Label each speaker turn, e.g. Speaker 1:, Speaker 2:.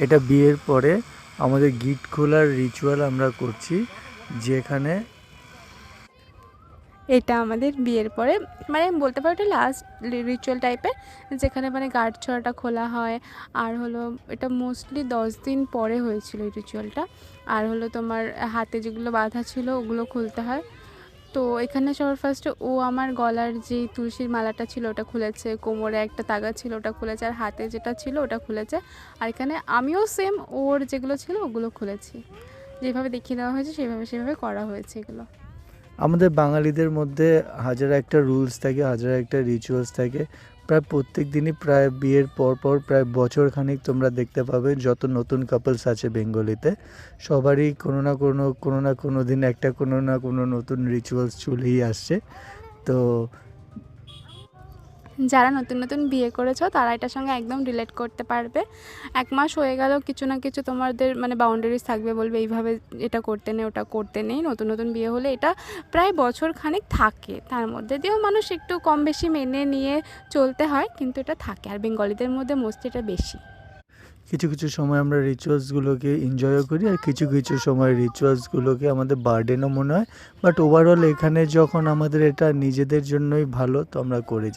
Speaker 1: এটা বিয়ের পরে আমাদের গিফট খোলার রিচুয়াল আমরা করছি, যেখানে
Speaker 2: এটা আমাদের বিয়ের পরে মানে বলতে পারো এটা লাস্ট রিচুয়াল টাইপের, যেখানে মানে গার্ড ছড়াটা খোলা হয়। আর হলো এটা মোস্টলি 10 দিন পরে হয়েছিল এই রিচুয়ালটা। আর হলো তোমার হাতে যেগুলো বাঁধা ছিল ওগুলো খুলতে হয়। তো এখানে সবার ফার্স্টে ও আমার গলার যে তুলসীর মালাটা ছিল ওটা খুলেছে, কোমরে একটা তাগা ছিল ওটা খুলেছে, আর হাতে যেটা ছিল ওটা খুলেছে। আর এখানে আমিও সেম ওর যেগুলো ছিল ওগুলো খুলেছি, যেভাবে দেখিয়ে দেওয়া হয়েছে সেভাবে করা হয়েছে এগুলো।
Speaker 1: আমাদের বাঙালিদের মধ্যে হাজার একটা রুলস থাকে, হাজার একটা রিচুয়ালস থাকে। প্রায় প্রত্যেক দিনই, প্রায় বিয়ের পর প্রায় বছর খানিক তোমরা দেখতে পাবে যত নতুন কাপলস আছে বেঙ্গলিতে, সবারই কোনো না কোনো দিন একটা কোনো না কোনো নতুন রিচুয়ালস চলেই আসছে। তো
Speaker 2: যারা নতুন নতুন বিয়ে করেছো তারা এটার সঙ্গে একদম রিলেট করতে পারবে। 1 মাস হয়ে গেল, কিছু না কিছু তোমাদের মানে বাউন্ডারিজ থাকবে, বলবে এইভাবে এটা করতে নেই ওটা করতে নেই। নতুন নতুন বিয়ে হলে এটা প্রায় বছর খানেক থাকে, তার মধ্যে দিয়েও মানুষ একটু কম বেশি মেনে নিয়ে চলতে হয়, কিন্তু এটা থাকে। আর বেঙ্গলিদের মধ্যে মোস্টলি এটা বেশি।
Speaker 1: কিছু কিছু সময় আমরা রিচুয়ালসগুলোকে এনজয়ও করি, আর কিছু কিছু সময় রিচুয়ালসগুলোকে আমাদের বার্ডেনও মনে হয়। বাট ওভারঅল এখানে যখন আমাদের এটা নিজেদের জন্যই ভালো, তো আমরা করে